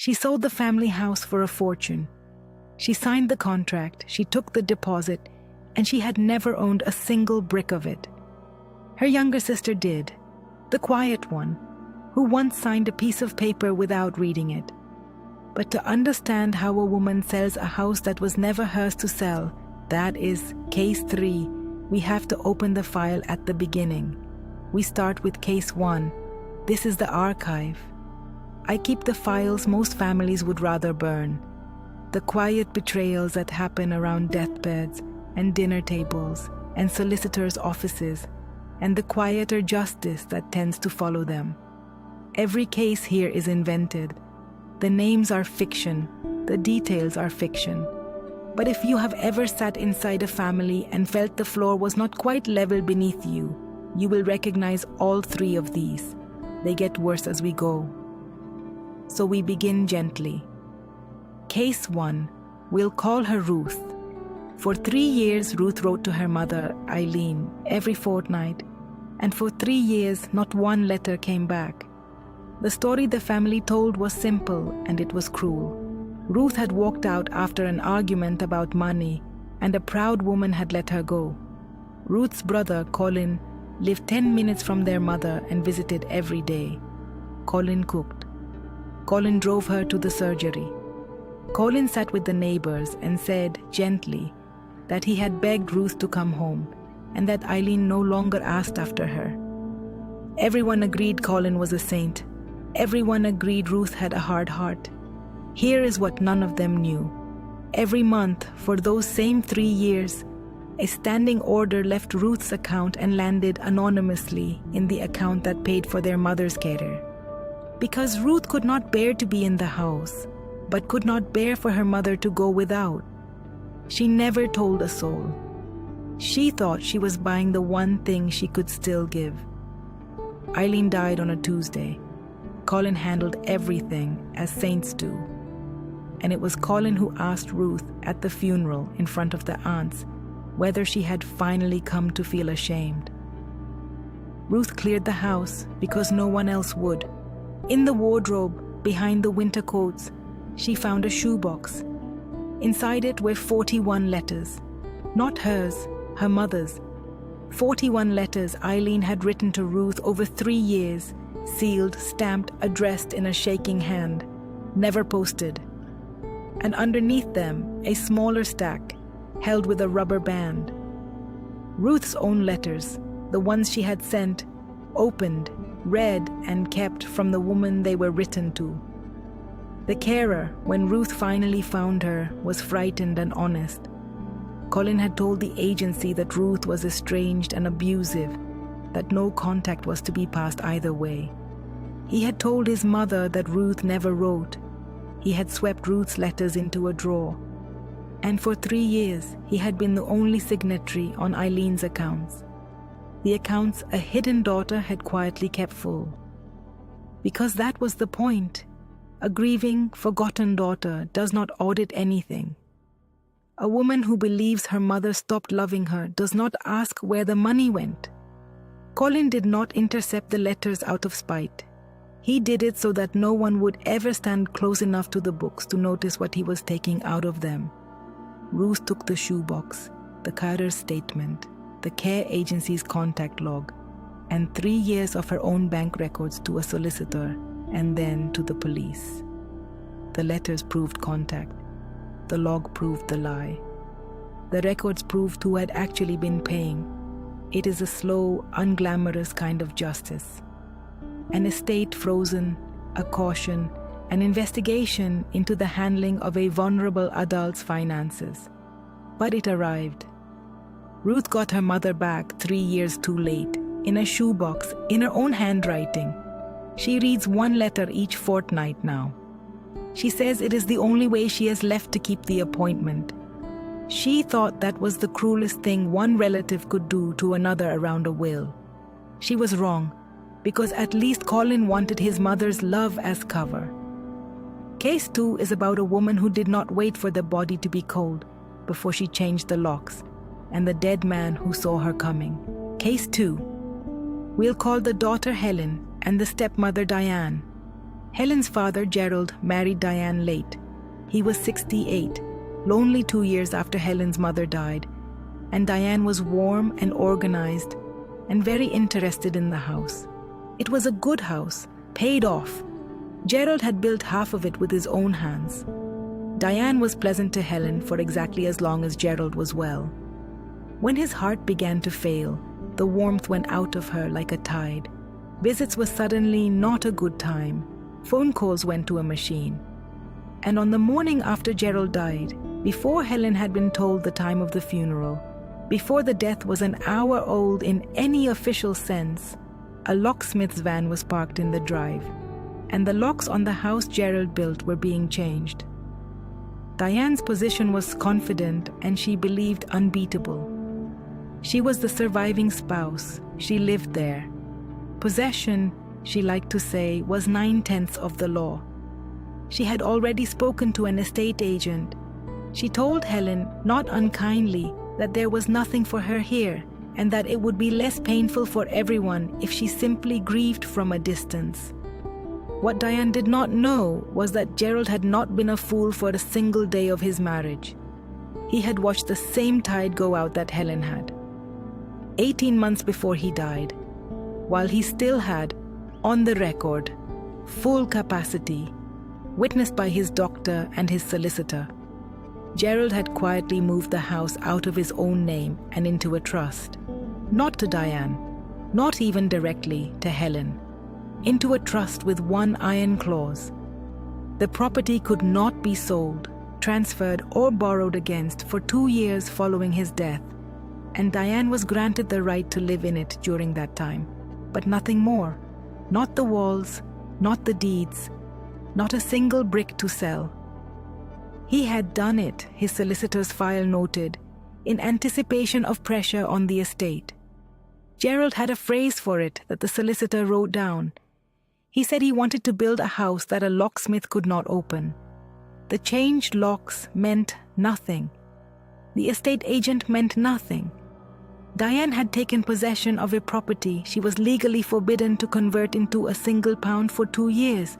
She sold the family house for a fortune. She signed the contract, she took the deposit, and she had never owned a single brick of it. Her younger sister did, the quiet one, who once signed a piece of paper without reading it. But to understand how a woman sells a house that was never hers to sell, that is case 3, we have to open the file at the beginning. We start with case 1. This is the archive. I keep the files most families would rather burn. The quiet betrayals that happen around deathbeds and dinner tables and solicitors' offices, and the quieter justice that tends to follow them. Every case here is invented. The names are fiction, the details are fiction. But if you have ever sat inside a family and felt the floor was not quite level beneath you, you will recognize all 3 of these. They get worse as we go. So we begin gently. Case 1, we'll call her Ruth. For 3 years, Ruth wrote to her mother, Eileen, every fortnight, and for 3 years, not one letter came back. The story the family told was simple, and it was cruel. Ruth had walked out after an argument about money, and a proud woman had let her go. Ruth's brother, Colin, lived 10 minutes from their mother and visited every day. Colin cooked. Colin drove her to the surgery. Colin sat with the neighbors and said, gently, that he had begged Ruth to come home, and that Eileen no longer asked after her. Everyone agreed Colin was a saint. Everyone agreed Ruth had a hard heart. Here is what none of them knew. Every month, for those same 3 years, a standing order left Ruth's account and landed anonymously in the account that paid for their mother's care. Because Ruth could not bear to be in the house, but could not bear for her mother to go without. She never told a soul. She thought she was buying the one thing she could still give. Eileen died on a Tuesday. Colin handled everything as saints do. And it was Colin who asked Ruth at the funeral in front of the aunts whether she had finally come to feel ashamed. Ruth cleared the house because no one else would. In the wardrobe, behind the winter coats, she found a shoebox. Inside it were 41 letters. Not hers, her mother's. 41 letters Eileen had written to Ruth over 3 years, sealed, stamped, addressed in a shaking hand, never posted. And underneath them, a smaller stack, held with a rubber band. Ruth's own letters, the ones she had sent, opened, read, and kept from the woman they were written to. The carer, when Ruth finally found her, was frightened and honest. Colin had told the agency that Ruth was estranged and abusive, that no contact was to be passed either way. He had told his mother that Ruth never wrote. He had swept Ruth's letters into a drawer. And for 3 years, he had been the only signatory on Eileen's accounts. The accounts a hidden daughter had quietly kept full. Because that was the point. A grieving, forgotten daughter does not audit anything. A woman who believes her mother stopped loving her does not ask where the money went. Colin did not intercept the letters out of spite. He did it so that no one would ever stand close enough to the books to notice what he was taking out of them. Ruth took the shoebox, the carer's statement, the care agency's contact log, and 3 years of her own bank records to a solicitor, and then to the police. The letters proved contact. The log proved the lie. The records proved who had actually been paying. It is a slow, unglamorous kind of justice. An estate frozen, a caution, an investigation into the handling of a vulnerable adult's finances. But it arrived. Ruth got her mother back 3 years too late, in a shoebox, in her own handwriting. She reads 1 letter each fortnight now. She says it is the only way she has left to keep the appointment. She thought that was the cruelest thing one relative could do to another around a will. She was wrong, because at least Colin wanted his mother's love as cover. Case 2 is about a woman who did not wait for the body to be cold before she changed the locks, and the dead man who saw her coming. Case 2. We'll call the daughter Helen and the stepmother Diane. Helen's father, Gerald, married Diane late. He was 68, lonely 2 years after Helen's mother died, and Diane was warm and organized and very interested in the house. It was a good house, paid off. Gerald had built half of it with his own hands. Diane was pleasant to Helen for exactly as long as Gerald was well. When his heart began to fail, the warmth went out of her like a tide. Visits were suddenly not a good time. Phone calls went to a machine. And on the morning after Gerald died, before Helen had been told the time of the funeral, before the death was an hour old in any official sense, a locksmith's van was parked in the drive, and the locks on the house Gerald built were being changed. Diane's position was confident and she believed unbeatable. She was the surviving spouse. She lived there. Possession, she liked to say, was 9/10 of the law. She had already spoken to an estate agent. She told Helen, not unkindly, that there was nothing for her here and that it would be less painful for everyone if she simply grieved from a distance. What Diane did not know was that Gerald had not been a fool for a single day of his marriage. He had watched the same tide go out that Helen had. 18 months before he died, while he still had, on the record, full capacity, witnessed by his doctor and his solicitor, Gerald had quietly moved the house out of his own name and into a trust. Not to Diane, not even directly to Helen. Into a trust with one iron clause. The property could not be sold, transferred, or borrowed against for 2 years following his death, and Diane was granted the right to live in it during that time, but nothing more. Not the walls, not the deeds, not a single brick to sell. He had done it, his solicitor's file noted, in anticipation of pressure on the estate. Gerald had a phrase for it that the solicitor wrote down. He said he wanted to build a house that a locksmith could not open. The changed locks meant nothing. The estate agent meant nothing. Diane had taken possession of a property she was legally forbidden to convert into a single pound for 2 years,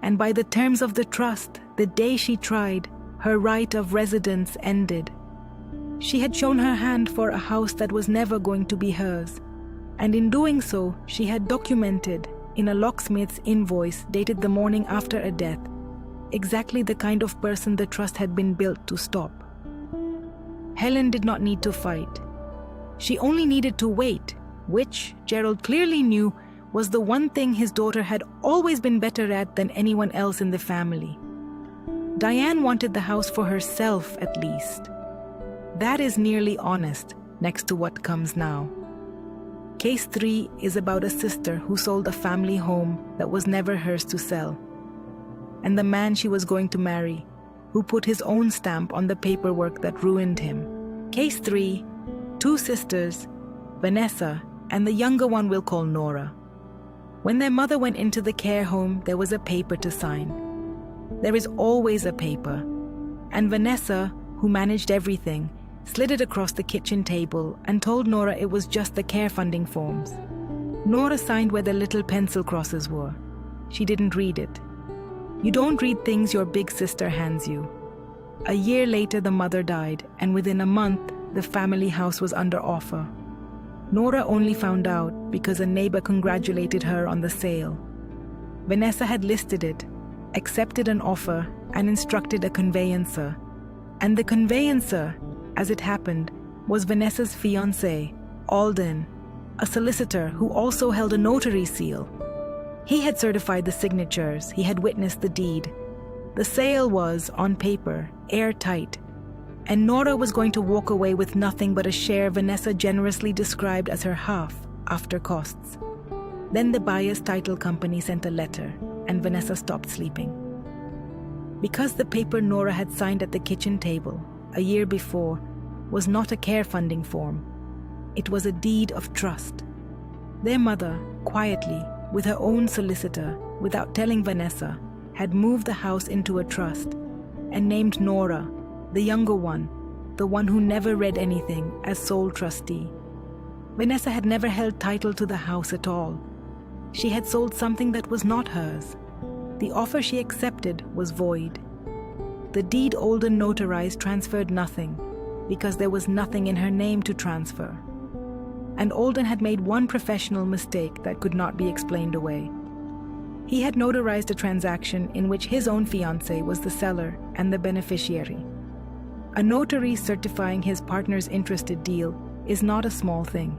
and by the terms of the trust, the day she tried, her right of residence ended. She had shown her hand for a house that was never going to be hers, and in doing so, she had documented, in a locksmith's invoice dated the morning after a death, exactly the kind of person the trust had been built to stop. Helen did not need to fight. She only needed to wait, which, Gerald clearly knew, was the one thing his daughter had always been better at than anyone else in the family. Diane wanted the house for herself, at least. That is nearly honest, next to what comes now. Case 3 is about a sister who sold a family home that was never hers to sell, and the man she was going to marry, who put his own stamp on the paperwork that ruined him. Case 3, 2 sisters, Vanessa, and the younger one we'll call Nora. When their mother went into the care home, there was a paper to sign. There is always a paper, and Vanessa, who managed everything, slid it across the kitchen table and told Nora it was just the care funding forms. Nora signed where the little pencil crosses were. She didn't read it. You don't read things your big sister hands you. A year later, the mother died, and within a month, the family house was under offer. Nora only found out because a neighbor congratulated her on the sale. Vanessa had listed it, accepted an offer, and instructed a conveyancer. And the conveyancer, as it happened, was Vanessa's fiancé, Alden, a solicitor who also held a notary seal. He had certified the signatures, he had witnessed the deed. The sale was, on paper, airtight, and Nora was going to walk away with nothing but a share Vanessa generously described as her half, after costs. Then the buyer's title company sent a letter, and Vanessa stopped sleeping. Because the paper Nora had signed at the kitchen table, a year before, was not a care funding form. It was a deed of trust. Their mother, quietly, with her own solicitor, without telling Vanessa, had moved the house into a trust and named Nora, the younger one, the one who never read anything, as sole trustee. Vanessa had never held title to the house at all. She had sold something that was not hers. The offer she accepted was void. The deed Olden notarized transferred nothing, because there was nothing in her name to transfer. And Olden had made one professional mistake that could not be explained away. He had notarized a transaction in which his own fiancée was the seller and the beneficiary. A notary certifying his partner's interested deal is not a small thing.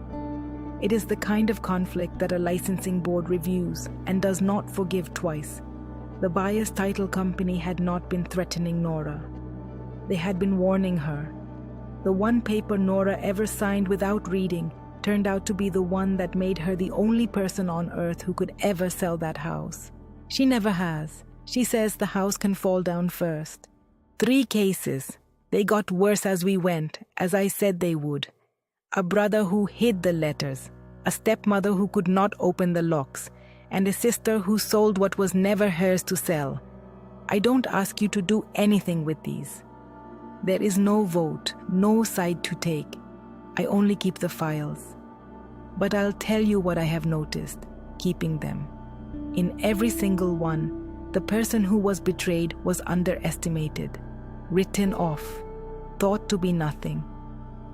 It is the kind of conflict that a licensing board reviews and does not forgive twice. The buyer's title company had not been threatening Nora. They had been warning her. The one paper Nora ever signed without reading turned out to be the one that made her the only person on earth who could ever sell that house. She never has. She says the house can fall down first. 3 cases. They got worse as we went, as I said they would. A brother who hid the letters, a stepmother who could not open the locks, and a sister who sold what was never hers to sell. I don't ask you to do anything with these. There is no vote, no side to take. I only keep the files. But I'll tell you what I have noticed, keeping them. In every single one, the person who was betrayed was underestimated, written off, thought to be nothing.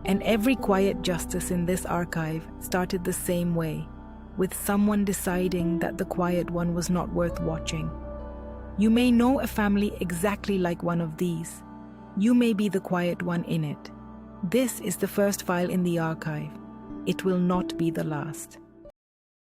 And every quiet justice in this archive started the same way, with someone deciding that the quiet one was not worth watching. You may know a family exactly like one of these. You may be the quiet one in it. This is the first file in the archive. It will not be the last.